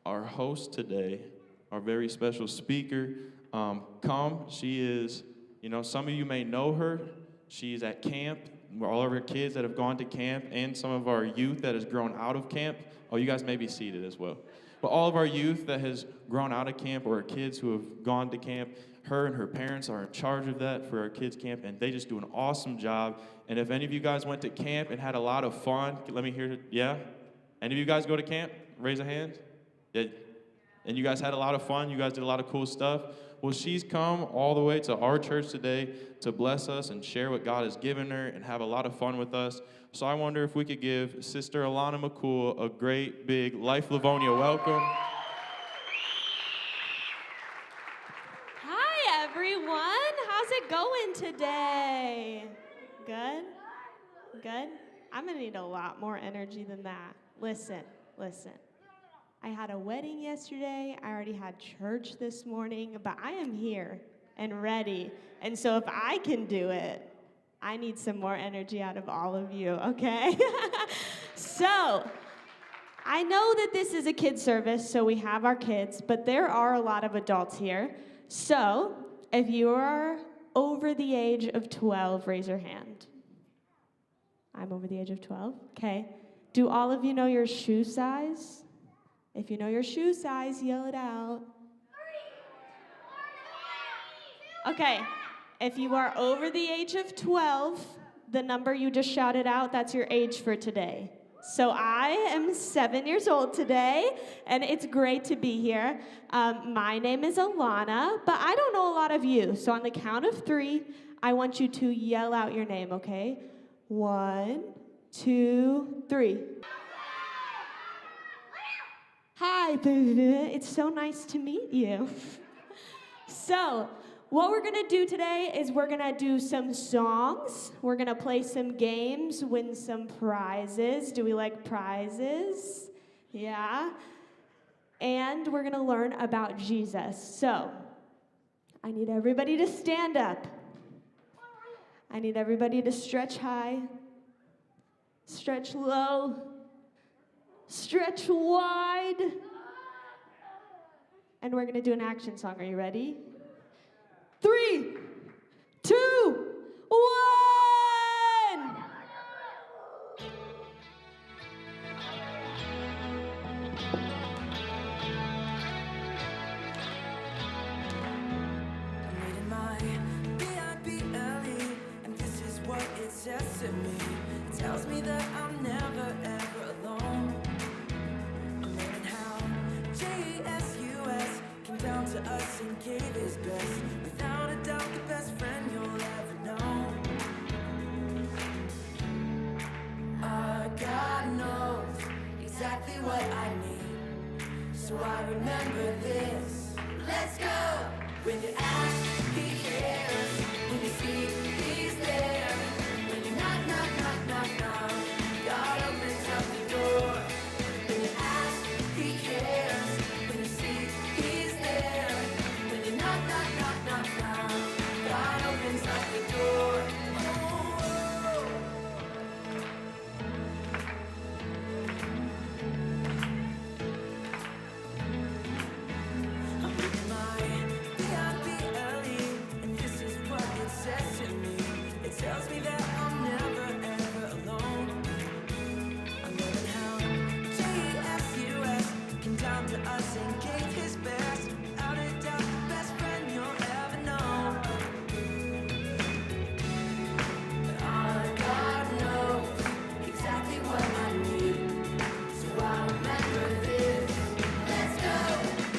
our host today, our very special speaker, She is, some of you may know her. She's at camp. All of our kids that have gone to camp and some of our youth that has grown out of camp. Oh, you guys may be seated as well. But all of our youth that has grown out of camp or our kids who have gone to camp, her and her parents are in charge of that for our kids' camp, and they just do an awesome job. And if any of you guys went to camp and had a lot of fun, let me hear it. Yeah? Any of you guys go to camp? Raise a hand. Yeah. And you guys had a lot of fun. You guys did a lot of cool stuff. Well, she's come all the way to our church today to bless us and share what God has given her and have a lot of fun with us. So I wonder if we could give Sister Alana McCool a great big Life Livonia welcome. Hi, everyone. How's it going today? Good? Good? I'm going to need a lot more energy than that. Listen. I had a wedding yesterday. I already had church this morning, but I am here and ready. And so if I can do it, I need some more energy out of all of you, okay? So, I know that this is a kid service, so we have our kids, but there are a lot of adults here. So, if you are over the age of 12, raise your hand. I'm over the age of 12, okay. Do all of you know your shoe size? If you know your shoe size, yell it out. Okay, if you are over the age of 12, the number you just shouted out, that's your age for today. So I am 7 years old today, and it's great to be here. My name is Alana, but I don't know a lot of you. So on the count of 3, I want you to yell out your name, okay? 1, 2, 3. Hi, it's so nice to meet you. So, what we're gonna do today is we're gonna do some songs, we're gonna play some games, win some prizes. Do we like prizes? Yeah. And we're gonna learn about Jesus. So, I need everybody to stand up. I need everybody to stretch high, stretch low, stretch wide. And we're gonna do an action song. Are you ready? 3, 2, 1. I'm reading my VIP early, and this is what it says to me. It tells me that I'm never ever alone. I'm learning how Jesus came down to us and gave his best. Without a doubt, the best friend you'll ever know. Our God knows exactly what I need, so I remember this. Let's go! When you ask, he cares. When you seek, he's there. When you knock, knock, knock, knock, knock, God opens up the door. When you ask, he cares. When you seek, he's there. When you knock, knock, knock, knock, knock, God opens up the door. I'm reading my VIP early, and this is what it says to me. It tells me that I'm never ever alone. I'm learning how Jesus came down to us and gave his best. Without a doubt, the best friend you'll ever know. Our God knows exactly what I need, so I remember this. Let's go.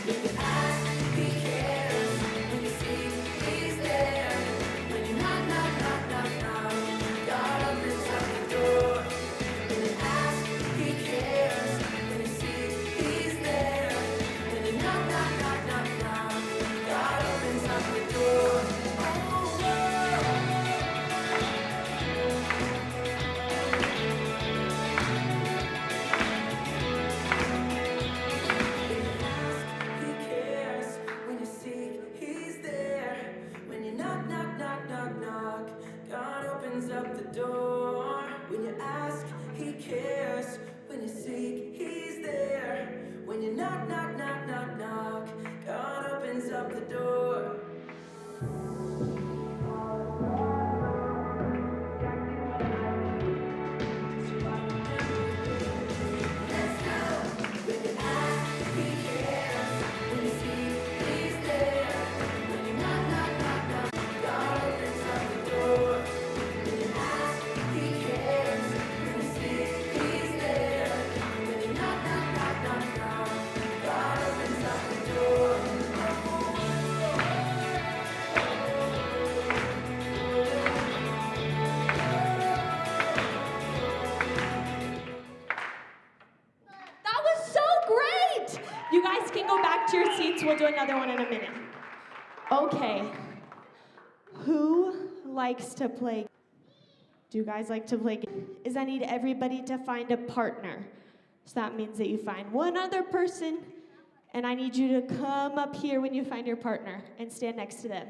When you ask, he cares. When you seek, he's there. When you knock, knock, knock, knock, knock, God opens up the door. When you ask, he cares. When you seek, he's there. When you to your seats. We'll do another one in a minute. Okay. Who likes to play? Do you guys like to play? Is I need everybody to find a partner. So that means that you find one other person, and I need you to come up here when you find your partner and stand next to them.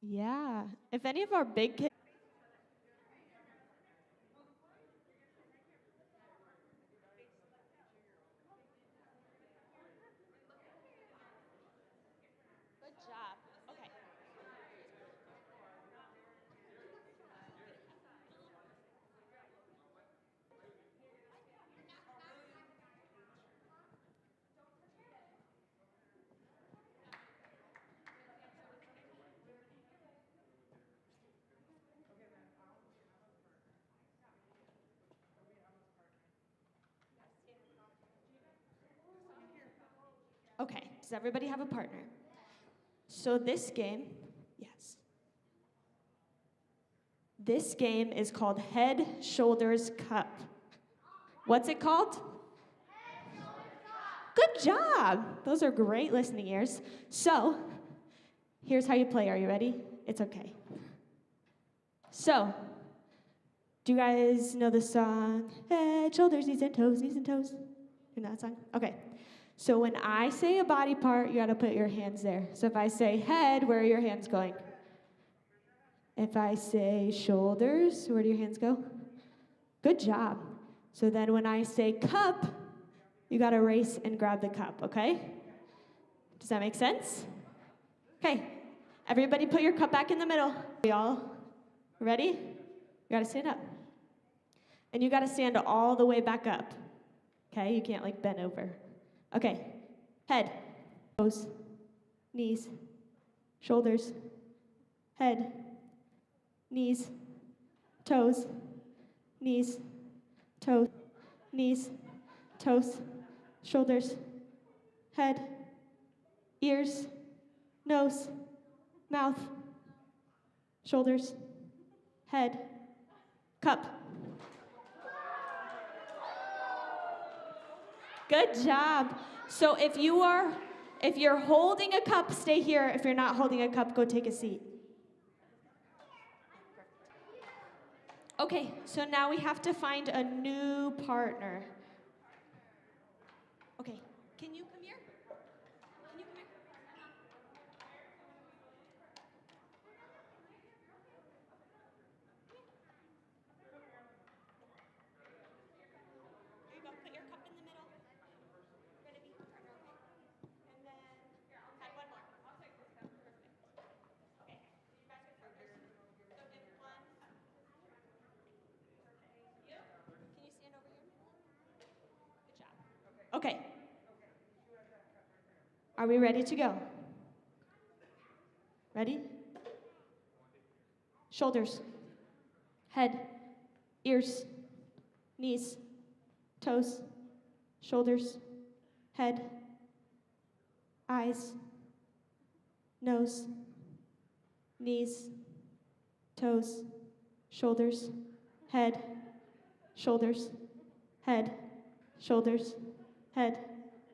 Yeah. If any of our big kids. Good job. Okay. Okay. Does everybody have a partner? So this game, yes. This game is called Head, Shoulders, Cup. What's it called? Good job. Those are great listening ears. So, here's how you play. Are you ready? It's okay. So, do you guys know the song? Head, shoulders, knees and toes, knees and toes. You know that song? Okay. So when I say a body part, you gotta put your hands there. So if I say head, where are your hands going? If I say shoulders, where do your hands go? Good job. So then when I say cup, you gotta race and grab the cup, okay? Does that make sense? Okay. Everybody put your cup back in the middle. Y'all ready? You gotta stand up. And you gotta stand all the way back up. Okay, you can't like bend over. Okay, head, toes, knees, shoulders, head, knees, toes, knees, toes, knees, toes, shoulders, head, ears, nose, mouth, shoulders, head, cup. Good job. So if you're holding a cup, stay here. If you're not holding a cup, go take a seat. Okay, so now we have to find a new partner. Okay, can you come here? Can you come here? Here you go, put your cup in the middle. You're gonna be partner, okay? And then, add one more. I'll take this cup, perfect. Okay, so you guys are partners. So if one, you, can you stand over here? Good job. Okay. Are we ready to go? Ready? Shoulders, head, ears, knees, toes, shoulders, head, eyes, nose, knees, toes, shoulders, head, shoulders, head, shoulders, head,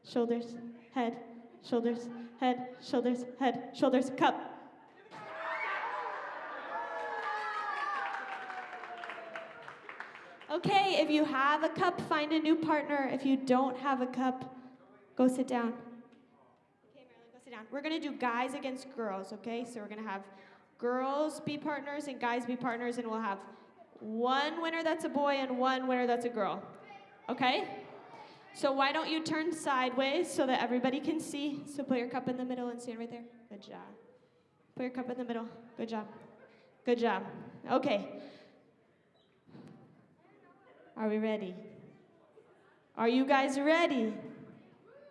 shoulders, head, shoulders, head, shoulders, head, shoulders, cup. Okay, if you have a cup, find a new partner. If you don't have a cup, go sit down. Okay, Marilyn, go sit down. We're gonna do guys against girls, okay? So we're gonna have girls be partners and guys be partners, and we'll have one winner that's a boy and one winner that's a girl, okay? So why don't you turn sideways so that everybody can see? So put your cup in the middle and stand right there. Good job. Put your cup in the middle. Good job. Good job. Okay. Are we ready? Are you guys ready?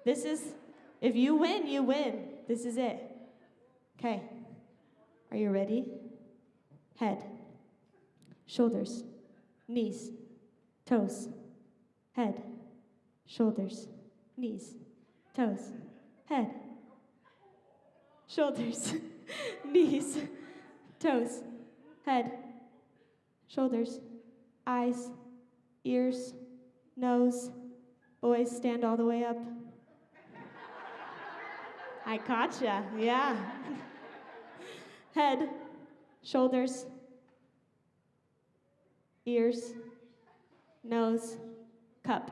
This is, if you win, you win. This is it. Okay. Are you ready? Head, shoulders, knees, toes, head, shoulders, knees, toes, head, shoulders, knees, toes, head, shoulders, eyes, ears, nose. Boys, stand all the way up. I gotcha, yeah. Head, shoulders, ears, nose, cup.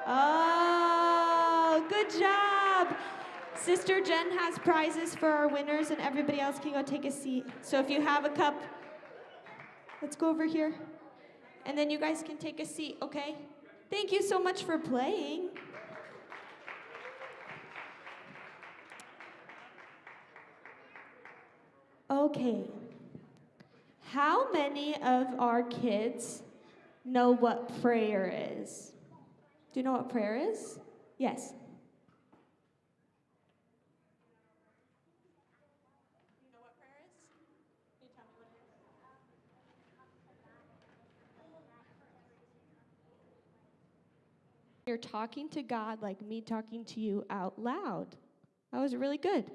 Oh, good job. Sister Jen has prizes for our winners, and everybody else can go take a seat. So if you have a cup, let's go over here. And then you guys can take a seat, okay? Thank you so much for playing. Okay. How many of our kids know what prayer is? Do you know what prayer is? Yes. Do you know what prayer is? Can you tell me what it is? You're talking to God like me talking to you out loud. That was really good.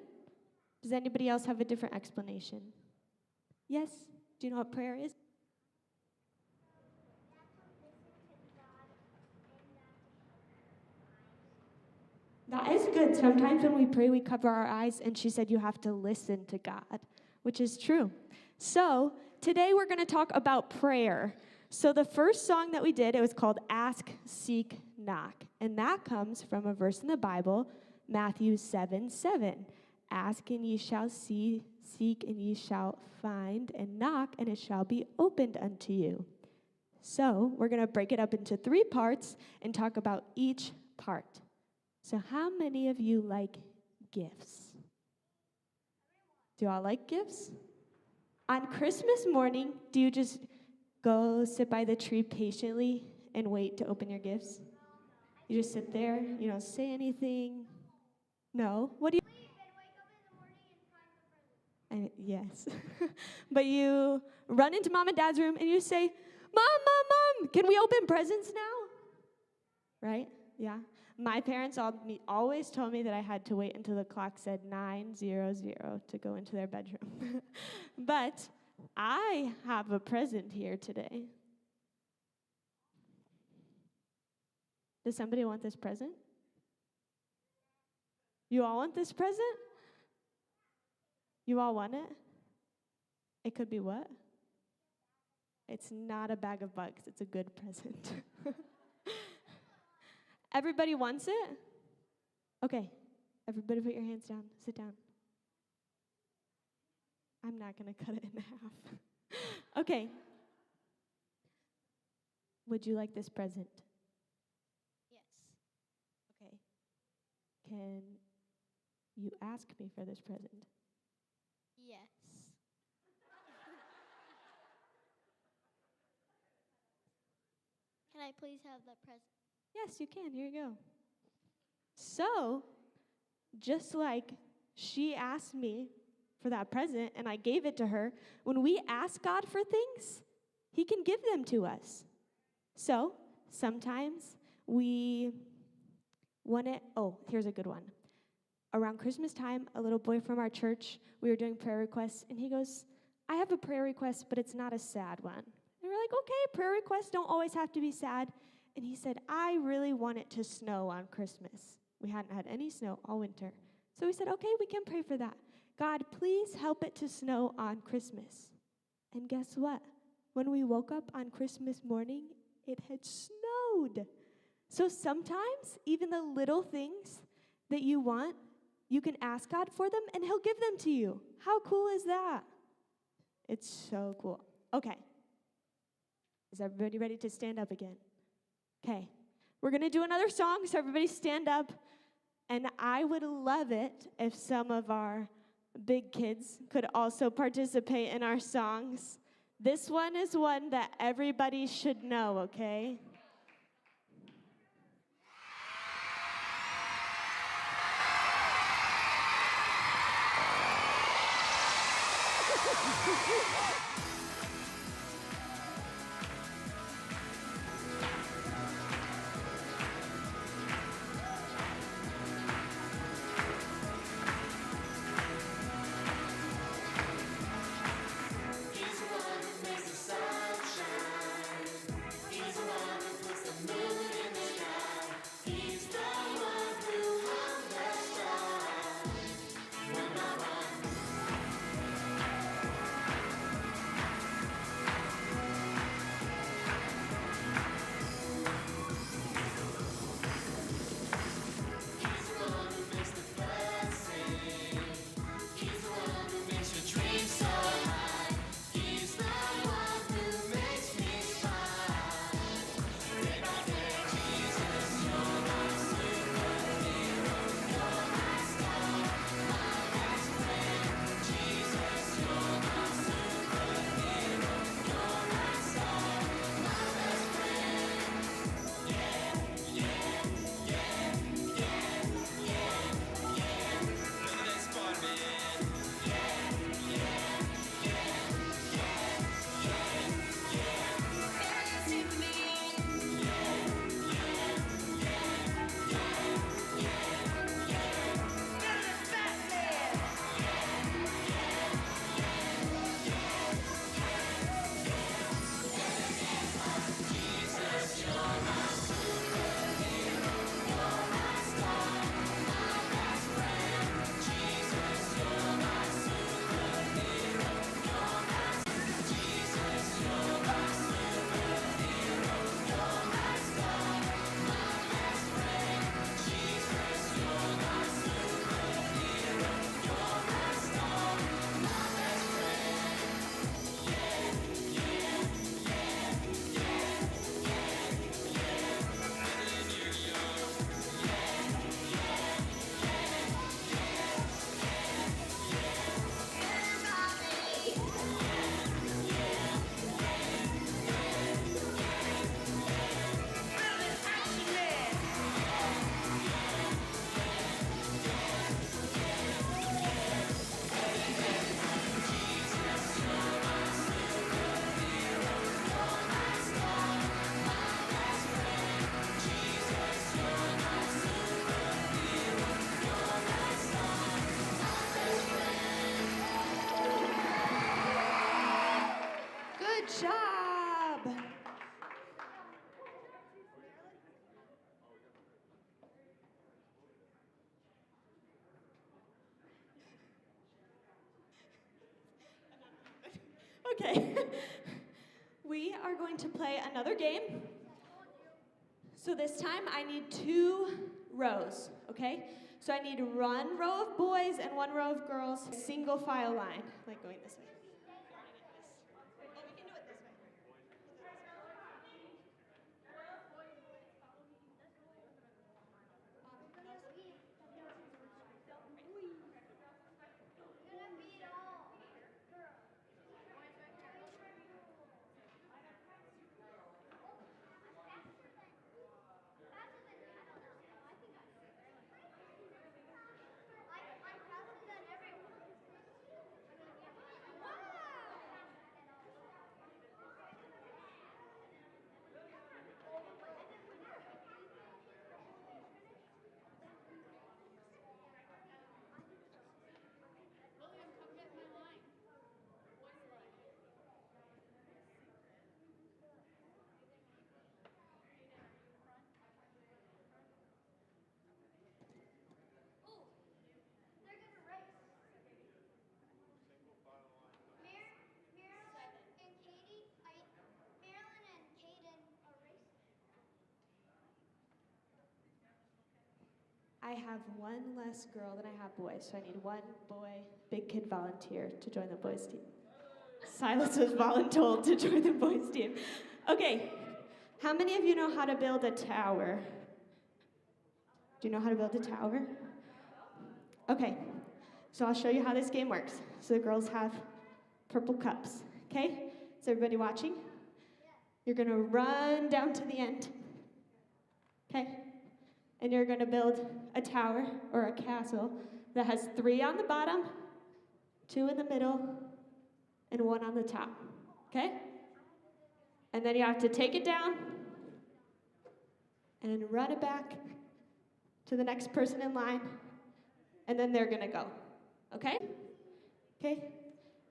Does anybody else have a different explanation? Yes? Do you know what prayer is? That is good. Sometimes when we pray, we cover our eyes, and she said you have to listen to God, which is true. So today we're going to talk about prayer. So the first song that we did, it was called Ask, Seek, Knock. And that comes from a verse in the Bible, Matthew 7:7. Ask and ye shall see, seek and ye shall find, and knock and it shall be opened unto you. So we're going to break it up into 3 parts and talk about each part. So how many of you like gifts? Do y'all like gifts? On Christmas morning, do you just go sit by the tree patiently and wait to open your gifts? You just sit there, you don't say anything? No? What do you? Yes. But you run into mom and dad's room and you say, Mom, can we open presents now? Right? Yeah. My parents always told me that I had to wait until the clock said 9:00 to go into their bedroom. But I have a present here today. Does somebody want this present? You all want this present? You all want it? It could be what? It's not a bag of bugs. It's a good present. Everybody wants it? Okay. Everybody put your hands down. Sit down. I'm not going to cut it in half. Okay. Would you like this present? Yes. Okay. Can you ask me for this present? Yes. Can I please have the present? Yes, you can. Here you go. So, just like she asked me for that present and I gave it to her, when we ask God for things, He can give them to us. So, sometimes we want it. Oh, here's a good one. Around Christmas time, a little boy from our church, we were doing prayer requests, and he goes, I have a prayer request, but it's not a sad one. And we're like, okay, prayer requests don't always have to be sad. And he said, I really want it to snow on Christmas. We hadn't had any snow all winter. So we said, okay, we can pray for that. God, please help it to snow on Christmas. And guess what? When we woke up on Christmas morning, it had snowed. So sometimes, even the little things that you want, you can ask God for them, and He'll give them to you. How cool is that? It's so cool. Okay. Is everybody ready to stand up again? Okay. We're going to do another song, so everybody stand up. And I would love it if some of our big kids could also participate in our songs. This one is one that everybody should know, okay? Okay. We are going to play another game. So this time I need 2 rows, okay? So I need 1 row of boys and 1 row of girls, single file line, like going this way. I have 1 less girl than I have boys, so I need 1 boy, big kid volunteer to join the boys team. Silas was voluntold to join the boys team. Okay, how many of you know how to build a tower? Do you know how to build a tower? Okay, so I'll show you how this game works. So the girls have purple cups, okay? Is everybody watching? You're gonna run down to the end, okay? And you're gonna build a tower or a castle that has 3 on the bottom, 2 in the middle, and 1 on the top, okay? And then you have to take it down and run it back to the next person in line, and then they're gonna go, okay? Okay?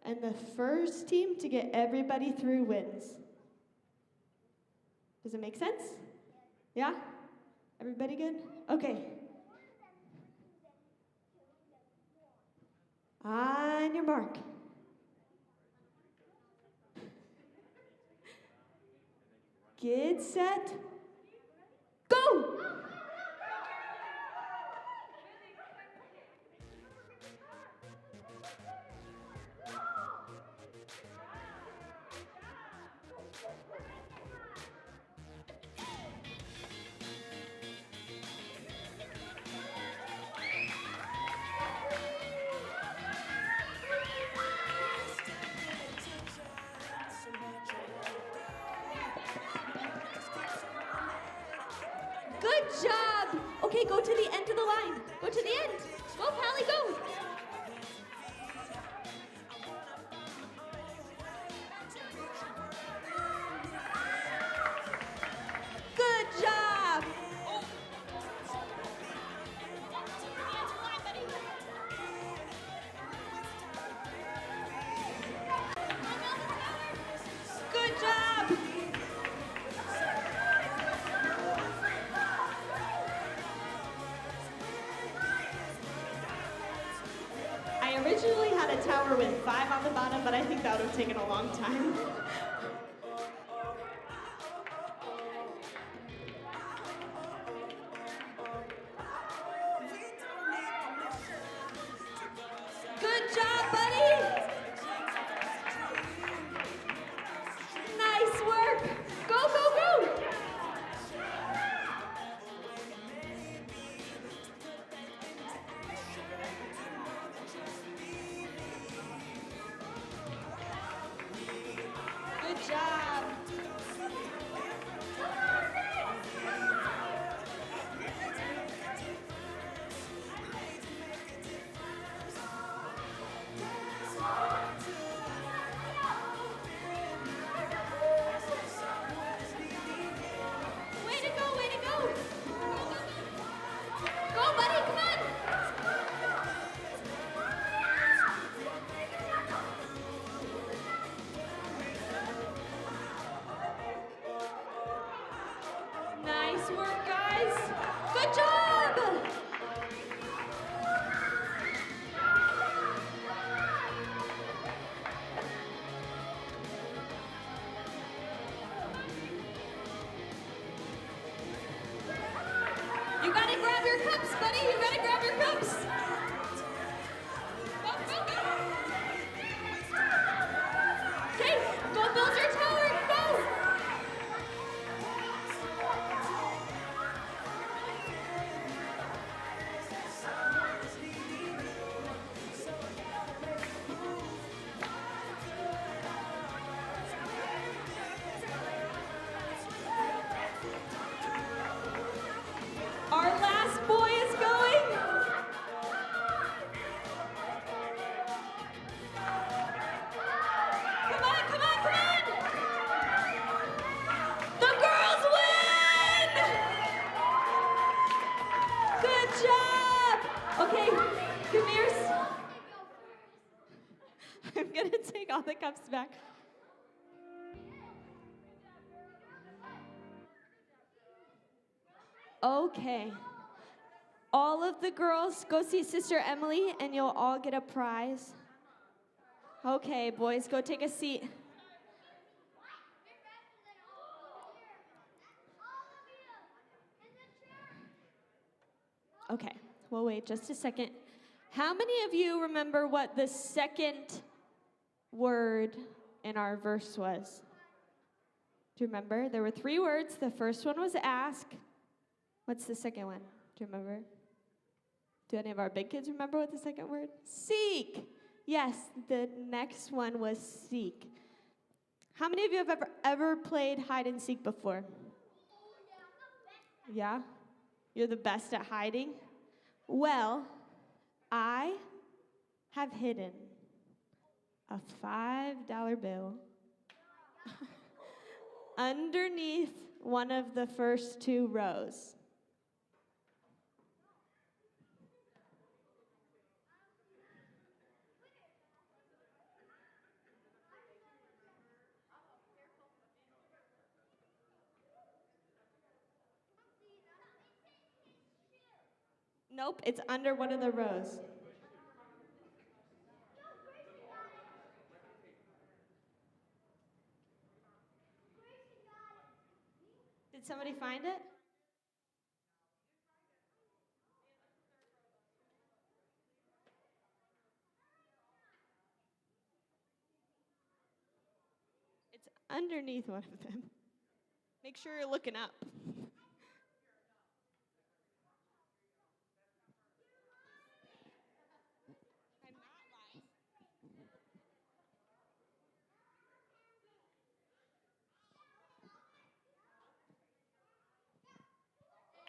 And the first team to get everybody through wins. Does it make sense? Yeah? Everybody good? Okay. On your mark. Get set. Go! Good job. Okay, go to the end of the line. Go to the end. Go, Pally, go. Good job. Good job. I originally had a tower with 5 on the bottom, but I think that would have taken a long time. Good job, buddy! Nice work! Go, go, go! Good job. Way to go, way to go. Go, buddy, come on. Nice work, guys. Good job. your cups, buddy. You better grab your cups. Go, go, go. Okay, go build your tower. Go. Our last boy is going. Come on, come on, come on. The girls win. Good job. Okay, come here. I'm going to take all the cups back. Okay. All of the girls, go see Sister Emily, and you'll all get a prize. Okay, boys, go take a seat. Okay, we'll wait just a second. How many of you remember what the second word in our verse was? Do you remember? There were 3 words. The first one was ask. What's the second one? Do you remember? Do any of our big kids remember what the second word? Seek. Yes, the next one was seek. How many of you have ever played hide and seek before? Yeah? You're the best at hiding? Well, I have hidden a $5 bill underneath one of the first 2 rows. Nope, it's under one of the rows. Did somebody find it? It's underneath one of them. Make sure you're looking up.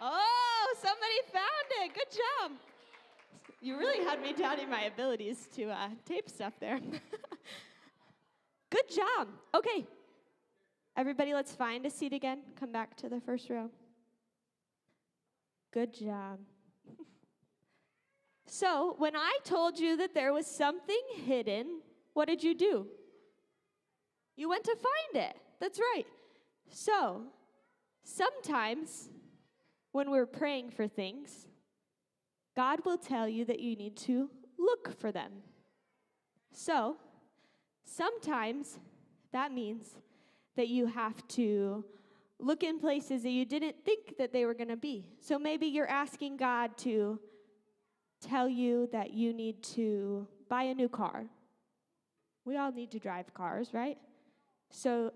Oh, somebody found it. Good job. You really had me doubting my abilities to tape stuff there. Good job. Okay. Everybody, let's find a seat again. Come back to the first row. Good job. So, when I told you that there was something hidden, what did you do? You went to find it. That's right. So, sometimes when we're praying for things, God will tell you that you need to look for them. So, sometimes that means that you have to look in places that you didn't think that they were going to be. So maybe you're asking God to tell you that you need to buy a new car. We all need to drive cars, right? So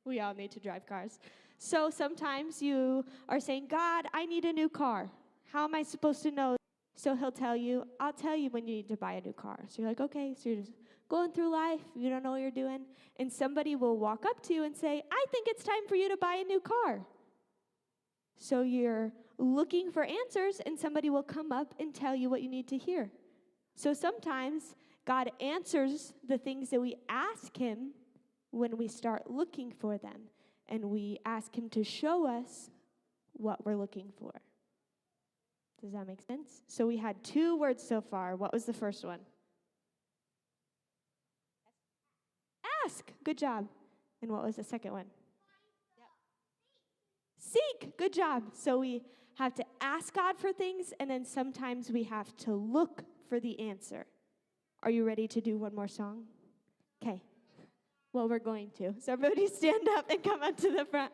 we all need to drive cars. So sometimes you are saying, God, I need a new car. How am I supposed to know? So he'll tell you, I'll tell you when you need to buy a new car. So you're like, okay, so you're just going through life, you don't know what you're doing, and somebody will walk up to you and say, I think it's time for you to buy a new car. So you're looking for answers, and somebody will come up and tell you what you need to hear. So sometimes God answers the things that we ask him when we start looking for them, and we ask him to show us what we're looking for. Does that make sense? So we had 2 words so far. What was the first one? Ask. Good job. And what was the second one? Yep. Seek. Good job. So we have to ask God for things, and then sometimes we have to look for the answer. Are you ready to do one more song? Okay. Well, we're going to. So everybody stand up and come up to the front.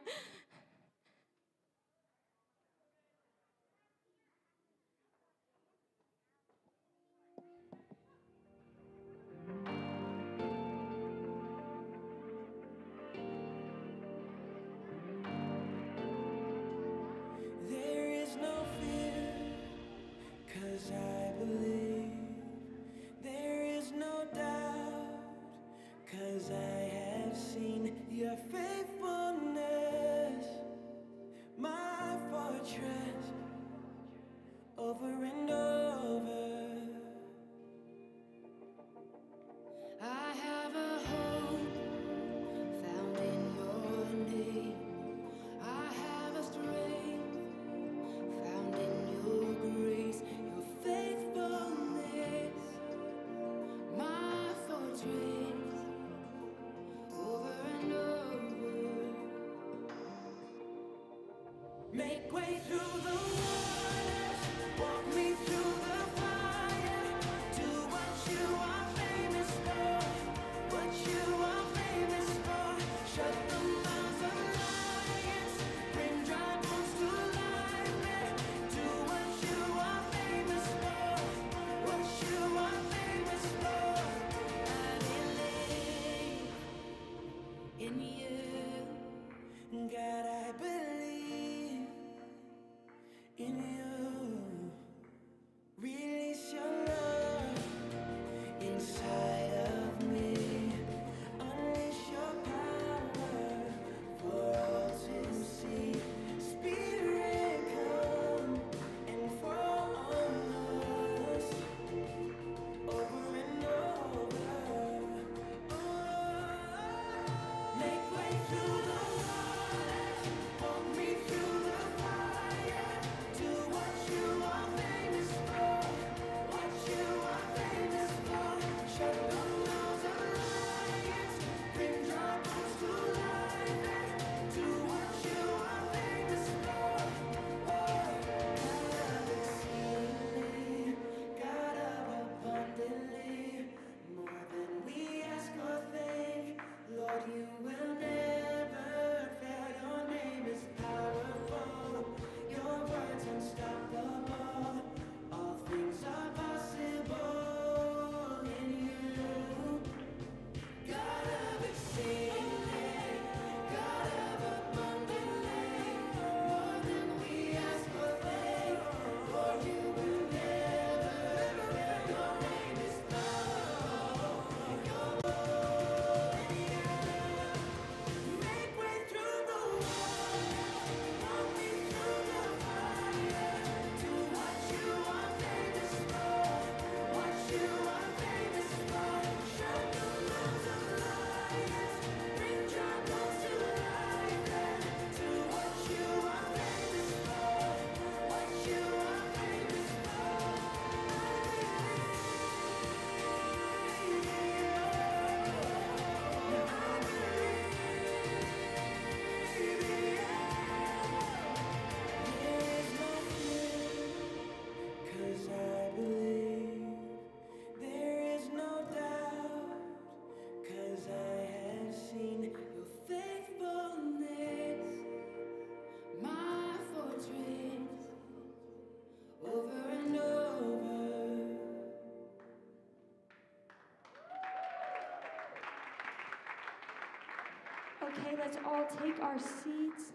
let's all take our seats.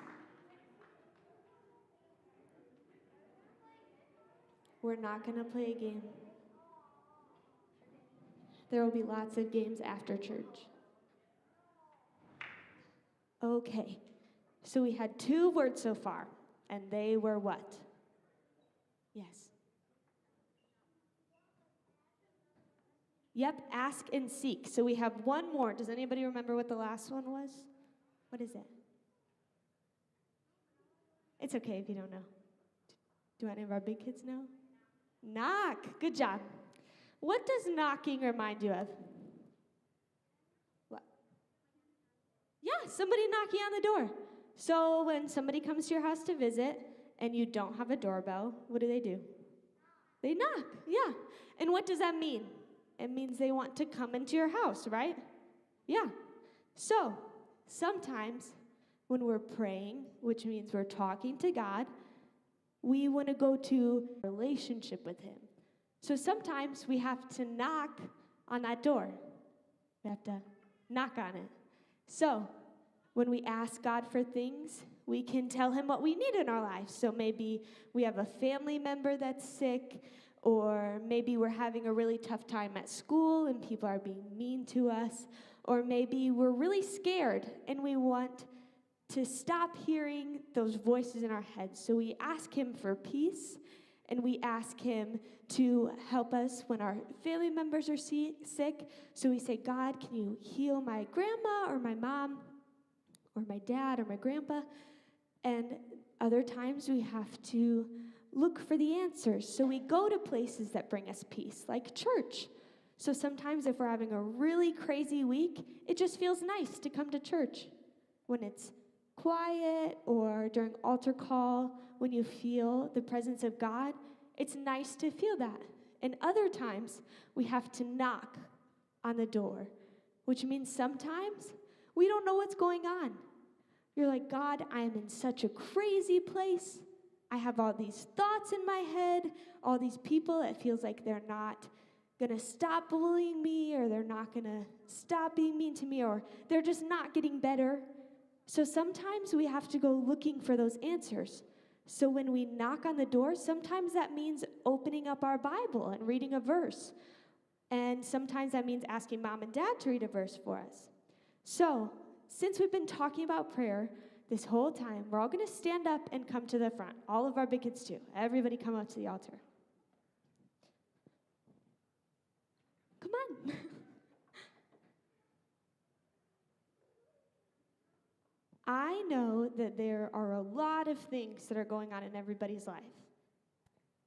We're not going to play a game. There will be lots of games after church. Okay, so we had 2 words so far, and they were what? Yes. Yep, ask and seek. So we have one more. Does anybody remember what the last one was? What is it? It's okay if you don't know. Do any of our big kids know? Knock. Good job. What does knocking remind you of? What? Yeah, somebody knocking on the door. So when somebody comes to your house to visit and you don't have a doorbell, what do? They knock, yeah. And what does that mean? It means they want to come into your house, right? Yeah. So sometimes when we're praying, which means we're talking to God, we want to go to a relationship with him. So sometimes we have to knock on that door. We have to knock on it. So when we ask God for things, we can tell him what we need in our lives. So maybe we have a family member that's sick, or maybe we're having a really tough time at school and people are being mean to us, or maybe we're really scared and we want to stop hearing those voices in our heads. So we ask him for peace, and we ask him to help us when our family members are sick. So we say, God, can you heal my grandma or my mom or my dad or my grandpa? And other times we have to look for the answers. So we go to places that bring us peace, like church. So sometimes if we're having a really crazy week, it just feels nice to come to church when it's quiet, or during altar call, when you feel the presence of God. It's nice to feel that. And other times, we have to knock on the door, which means sometimes we don't know what's going on. You're like, God, I am in such a crazy place. I have all these thoughts in my head, all these people, it feels like they're not going to stop bullying me, or they're not going to stop being mean to me, or they're just not getting better. So sometimes we have to go looking for those answers. So when we knock on the door, sometimes that means opening up our Bible and reading a verse. And sometimes that means asking mom and dad to read a verse for us. So since we've been talking about prayer this whole time, we're all going to stand up and come to the front. All of our big kids too. Everybody come up to the altar. Come on. I know that there are a lot of things that are going on in everybody's life.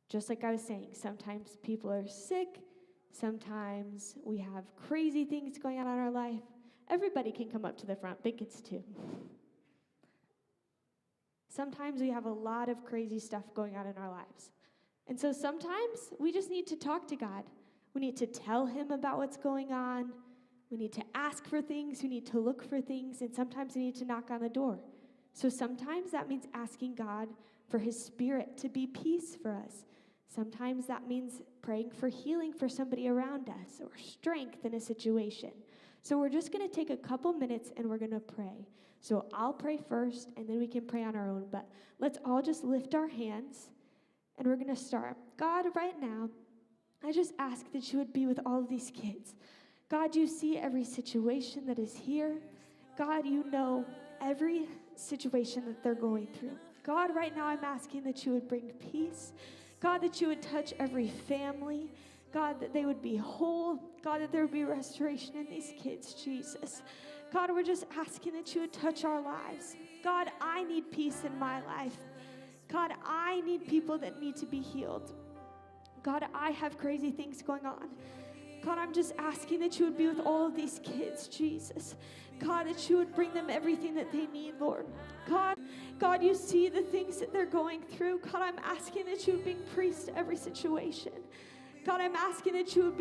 Just like I was saying, sometimes people are sick, sometimes we have crazy things going on in our life. Everybody can come up to the front, big kids too. Sometimes we have a lot of crazy stuff going on in our lives. And so sometimes we just need to talk to God. We need to tell him about what's going on. We need to ask for things, we need to look for things, and sometimes we need to knock on the door. So sometimes that means asking God for his Spirit to be peace for us. Sometimes that means praying for healing for somebody around us, or strength in a situation. So we're just going to take a couple minutes and we're going to pray. So I'll pray first, and then we can pray on our own. But let's all just lift our hands, and we're going to start. God, right now, I just ask that you would be with all of these kids. God, you see every situation that is here. God, you know every situation that they're going through. God, right now I'm asking that you would bring peace. God, that you would touch every family. God, that they would be whole. God, that there would be restoration in these kids, Jesus. God, we're just asking that you would touch our lives. God, I need peace in my life. God, I need people that need to be healed. God, I have crazy things going on. God, I'm just asking that you would be with all of these kids, Jesus. God, that you would bring them everything that they need, Lord. God, you see the things that they're going through. God, I'm asking that you would bring peace to every situation. God, I'm asking that you would be